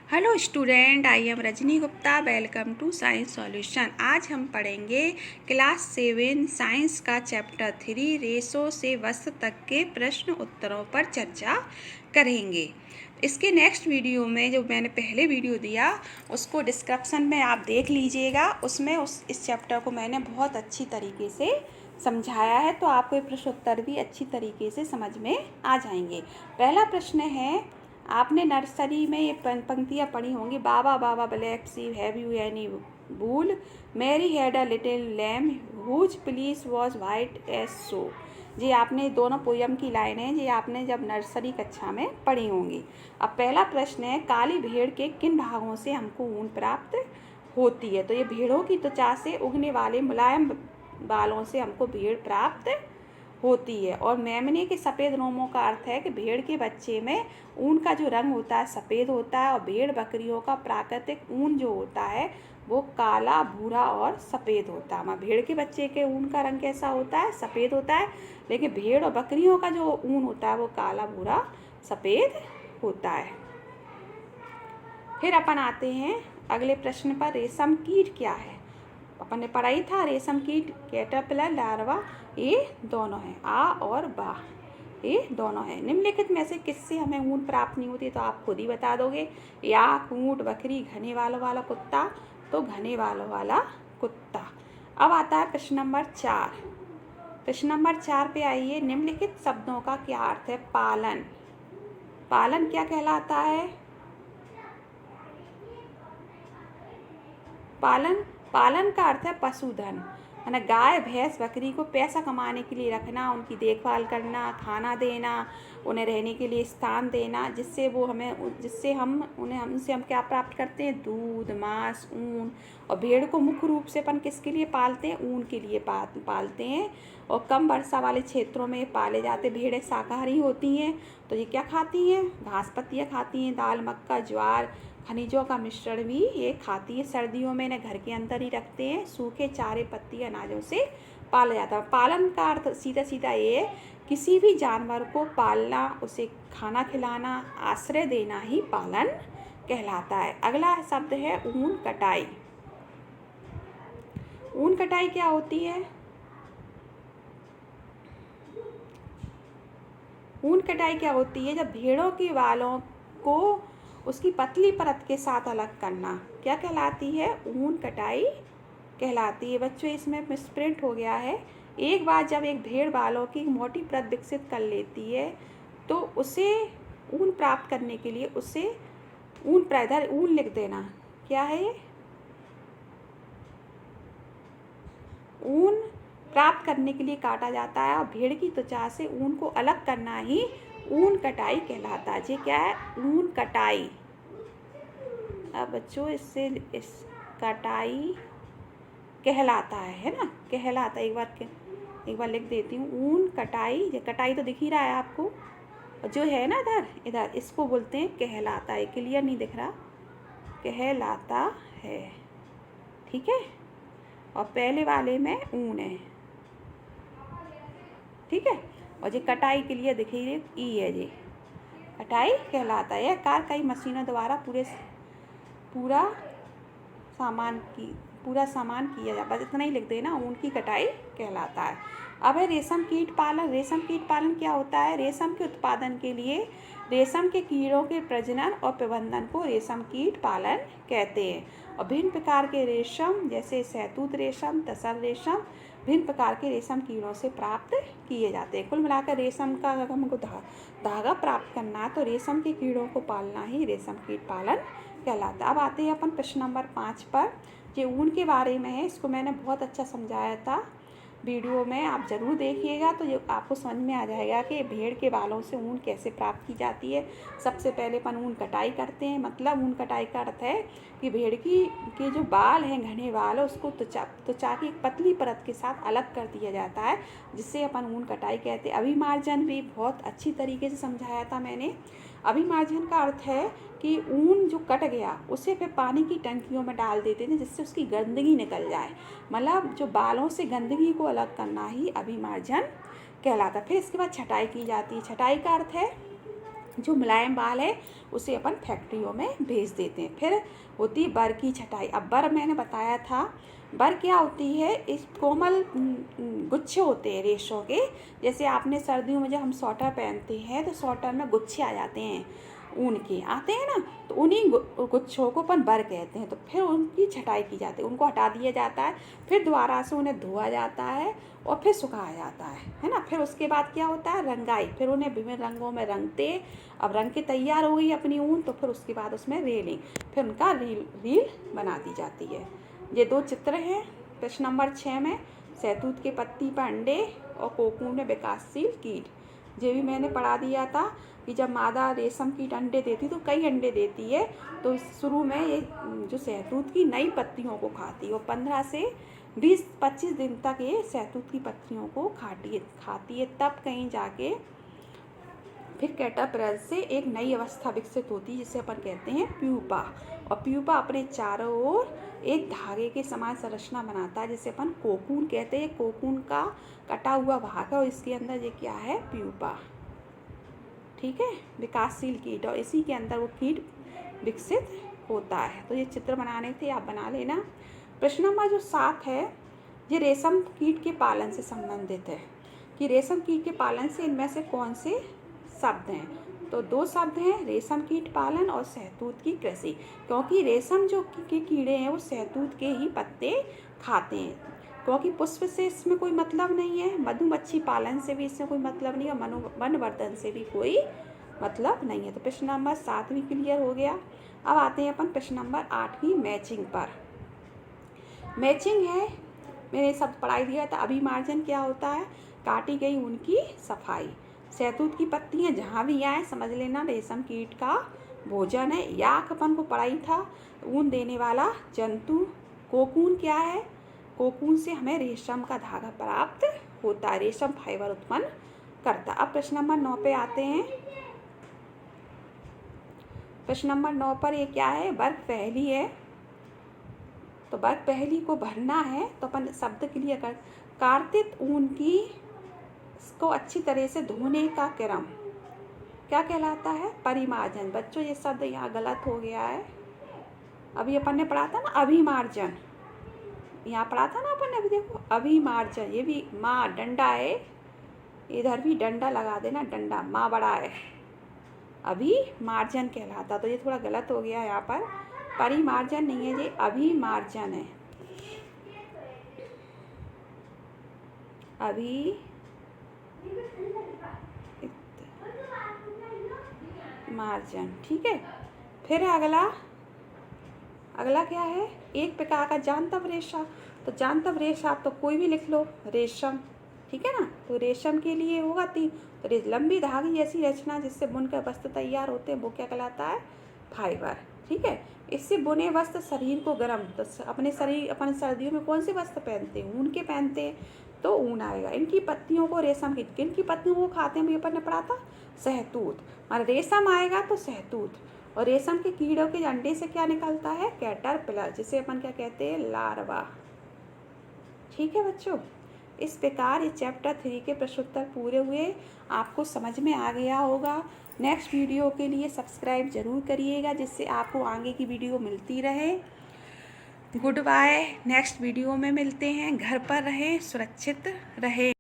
Hello student, I am Rajni Gupta. Welcome to science solution. आज हम पढ़ेंगे क्लास 7 साइंस का चैप्टर 3 रेशो से वस्तु तक के प्रश्न उत्तरों पर चर्चा करेंगे। इसके नेक्स्ट वीडियो में जो मैंने पहले वीडियो दिया उसको डिस्क्रिप्शन में आप देख लीजिएगा। उसमें इस चैप्टर को मैंने बहुत अच्छी तरीके से समझाया है, तो आपको ये प्रश्न उत्तर भी अच्छी तरीके से समझ में आ जाएंगे। पहला प्रश्न है, आपने नर्सरी में ये पंक्तियाँ पढ़ी होंगी। Baa baa black sheep have you any wool, Mary had a little lamb whose fleece was white as snow. जी आपने दोनों पोयम की लाइन है, जी आपने जब नर्सरी कक्षा में पढ़ी होंगी। अब पहला प्रश्न है, काली भेड़ के किन भागों से हमको ऊन प्राप्त होती है? तो ये भेड़ों की त्वचा से उगने वाले मुलायम बालों से हमको भेड़ प्राप्त होती है। और मेमने के सफ़ेद रोमों का अर्थ है कि भेड़ के बच्चे में ऊन का जो रंग होता है सफ़ेद होता है, और भेड़ बकरियों का प्राकृतिक ऊन जो होता है वो काला, भूरा और सफ़ेद होता है। भेड़ के बच्चे के ऊन का रंग कैसा होता है? सफ़ेद होता है, लेकिन भेड़ और बकरियों का जो ऊन होता है वो काला, भूरा, सफ़ेद होता है। फिर अपन आते हैं अगले प्रश्न पर, रेशम कीट क्या है? अपन ने पढ़ा ही था, रेशम कीट कैटरपिलर, लार्वा, ये दोनों हैं। आ और बा ये दोनों हैं। निम्नलिखित में से किससे हमें ऊन प्राप्त नहीं होती? तो आप खुद ही बता दोगे। याक, ऊँट, बकरी, घने बालों वाला कुत्ता। तो घने बालों वाला कुत्ता। अब आता है प्रश्न नंबर 4। प्रश्न नंबर 4 पे आइए। निम्नलिखित शब्दों का क्या अर्थ है? पालन। पालन क्या कहलाता है? पालन पालन का अर्थ है पशुधन, है ना। गाय, भैंस, बकरी को पैसा कमाने के लिए रखना, उनकी देखभाल करना, खाना देना, उन्हें रहने के लिए स्थान देना, जिससे हम उनसे हम क्या प्राप्त करते हैं? दूध, मांस, ऊन। और भेड़ को मुख्य रूप से अपन किसके लिए पालते हैं? ऊन के लिए पालते हैं। और कम वर्षा वाले क्षेत्रों में पाले जाते भेड़ें शाकाहारी होती हैं। तो ये क्या खाती हैं? घास पत्तियाँ खाती हैं, दाल, मक्का, ज्वार, खनिजों का मिश्रण भी ये खाती है। सर्दियों में इन्हें घर के अंदर ही रखते हैं। सूखे चारे, पत्ती, अनाजों से पाला जाता है। पालन का अर्थ सीधा सीधा ये है, किसी भी जानवर को पालना, उसे खाना खिलाना, आश्रय देना ही पालन कहलाता है। अगला शब्द है ऊन कटाई। ऊन कटाई क्या होती है? ऊन कटाई क्या होती है? जब भेड़ों के बालों को उसकी पतली परत के साथ अलग करना क्या कहलाती है? ऊन कटाई कहलाती है। बच्चों इसमें मिसप्रिंट हो गया है। एक बार जब एक भेड़ बालों की मोटी परत विकसित कर लेती है तो उसे ऊन प्राप्त करने के लिए उसे ऊन लिख देना। क्या है ये? ऊन प्राप्त करने के लिए काटा जाता है, और भेड़ की त्वचा से ऊन को अलग करना ही ऊन कटाई कहलाता है। जी क्या है? ऊन कटाई। अब बच्चों इस कटाई कहलाता है ना, कहलाता है। एक बार लिख देती हूँ, ऊन कटाई। ये कटाई तो दिख ही रहा है आपको, और जो है ना इधर इसको बोलते हैं कहलाता है। क्लियर नहीं दिख रहा? कहलाता है, ठीक है। और पहले वाले में ऊन है, ठीक है। और जो कटाई के लिए दिख रही ई है, जी कटाई कहलाता है। यह कार्य कई मशीनों द्वारा पूरा सामान किया जाता है। बस इतना ही लिख देना, ऊन की कटाई कहलाता है। अब है रेशम कीट पालन। रेशम कीट पालन क्या होता है? रेशम के उत्पादन के लिए रेशम के कीड़ों के प्रजनन और प्रबंधन को रेशम कीट पालन कहते हैं। और भिन्न प्रकार के रेशम जैसे शहतूत रेशम, तसर रेशम भिन्न प्रकार के रेशम कीड़ों से प्राप्त किए जाते हैं। कुल मिलाकर रेशम का अगर हमको धागा प्राप्त करना है तो रेशम के कीड़ों को पालना ही रेशम कीट पालन कहलाता है। अब आते हैं अपन प्रश्न नंबर 5 पर। ये ऊन के बारे में है, इसको मैंने बहुत अच्छा समझाया था वीडियो में, आप ज़रूर देखिएगा तो ये आपको समझ में आ जाएगा कि भेड़ के बालों से ऊन कैसे प्राप्त की जाती है। सबसे पहले अपन ऊन कटाई करते हैं। मतलब ऊन कटाई का अर्थ है कि भेड़ के जो बाल हैं, घने बाल, उसको त्वचा की एक पतली परत के साथ अलग कर दिया जाता है, जिससे अपन ऊन कटाई कहते हैं। अभिमार्जन भी बहुत अच्छी तरीके से समझाया था मैंने। अभिमार्जन का अर्थ है कि ऊन जो कट गया उसे फिर पानी की टंकियों में डाल देते थे, जिससे उसकी गंदगी निकल जाए। मतलब जो बालों से गंदगी को अलग करना ही अभिमार्जन कहलाता। फिर इसके बाद छटाई की जाती है। छटाई का अर्थ है जो मुलायम बाल है उसे अपन फैक्ट्रियों में भेज देते हैं। फिर होती है बर की छटाई। अब बर मैंने बताया था, बर क्या होती है, इस कोमल गुच्छे होते हैं रेशों के। जैसे आपने सर्दियों में जब हम स्वेटर पहनते हैं तो स्वेटर में गुच्छे आ जाते हैं, ऊन के आते हैं ना, तो उन्हीं गुच्छों को अपन बर कहते हैं। तो फिर उनकी छटाई की जाती है, उनको हटा दिया जाता है, फिर दोबारा से उन्हें धोया जाता है और फिर सुखाया जाता है ना। फिर उसके बाद क्या होता है, रंगाई। फिर उन्हें विभिन्न रंगों में रंगते। अब रंग के तैयार हो गई अपनी ऊन, तो फिर उसके बाद उसमें रेलिंग, फिर उनका रील बना दी जाती है। ये 2 चित्र हैं प्रश्न नंबर 6 में। सहतूत के पत्ती पर अंडे और कोकून में विकासशील कीट। ये भी मैंने पढ़ा दिया था कि जब मादा रेशम कीट अंडे देती तो कई अंडे देती है, तो शुरू में ये जो सहतूत की नई पत्तियों को खाती है और 15 से 20-25 दिन तक ये सहतूत की पत्तियों को खाती है। तब कहीं जाके फिर कैटरपिलर से एक नई अवस्था विकसित होती है जिसे अपन कहते हैं प्यूपा। और प्यूपा अपने चारों ओर एक धागे के समान संरचना बनाता है जिसे अपन कोकून कहते हैं। कोकून का कटा हुआ भाग है और इसके अंदर ये क्या है, प्यूपा। ठीक है, विकासशील कीट, और इसी के अंदर वो कीट विकसित होता है। तो ये चित्र बनाने थे, आप बना लेना। प्रश्न नंबर जो 7 है, ये रेशम कीट के पालन से संबंधित है कि रेशम कीट के पालन से इनमें से कौन से शब्द हैं। तो 2 शब्द हैं, रेशम कीट पालन और सहतूत की कृषि। क्योंकि रेशम जो के कीड़े हैं वो सहतूत के ही पत्ते खाते हैं, क्योंकि पुष्प से इसमें कोई मतलब नहीं है, मधुमक्खी पालन से भी इसमें कोई मतलब नहीं है, वनवर्धन से भी कोई मतलब नहीं है। तो प्रश्न नंबर 7 भी क्लियर हो गया। अब आते हैं अपन प्रश्न नंबर 8 की मैचिंग पर। मैचिंग है, मैंने शब्द पढ़ाई दिया था। अभिमार्जन क्या होता है, काटी गई ऊन की सफाई। सहतूत की पत्तियां जहाँ भी आए समझ लेना रेशम कीट का भोजन है। याक अपन को पढ़ाई था, ऊन देने वाला जंतु। कोकून क्या है, कोकून से हमें रेशम का धागा प्राप्त होता है, रेशम फाइबर उत्पन्न करता। अब प्रश्न नंबर 9 पे आते हैं। प्रश्न नंबर 9 पर ये क्या है, वर्ग पहली है। तो वर्ग पहली को भरना है, तो अपन शब्द क्लियर कर। कार्तिक ऊन की को अच्छी तरह से धोने का क्रम क्या कहलाता है, परिमार्जन। बच्चों ये शब्द यहाँ गलत हो गया है। अभी अपन ने पढ़ा था ना अभिमार्जन, यहाँ पढ़ा था ना अपन ने, अभी देखो अभिमार्जन, ये भी माँ डंडा है, इधर भी डंडा लगा देना, डंडा माँ बड़ा है, अभिमार्जन कहलाता। तो ये थोड़ा गलत हो गया यहाँ पर, परिमार्जन नहीं है, ये अभिमार्जन है। मार्जन, ठीक है। फिर अगला क्या है, एक प्रकार का जानतव रेशा। तो जानतव रेशा तो कोई भी लिख लो, रेशम, ठीक है ना। तो रेशम के लिए होगा 3। तो लंबी धागी ऐसी रचना जिससे बुनकर वस्त्र तैयार होते हैं वो क्या कहलाता है, फाइबर, ठीक है। इससे बुने वस्त्र शरीर को गर्म, तो अपन सर्दियों में कौन से वस्त्र पहनते हैं, ऊन के पहनते हैं, तो ऊन आएगा। इनकी पत्तियों को रेशम की, इनकी पत्तियों को खाते हैं, भी अपन ने पढ़ा था सहतूत। और रेशम आएगा तो सहतूत, और रेशम के कीड़ों के अंडे से क्या निकलता है, कैटरपिलर, जिसे अपन क्या कहते हैं, लार्वा। ठीक है बच्चों, इस प्रकार ये चैप्टर 3 के प्रश्नोत्तर पूरे हुए। आपको समझ में आ गया होगा। नेक्स्ट वीडियो के लिए सब्सक्राइब जरूर करिएगा जिससे आपको आगे की वीडियो मिलती रहे। गुड बाय, नेक्स्ट वीडियो में मिलते हैं। घर पर रहें, सुरक्षित रहें।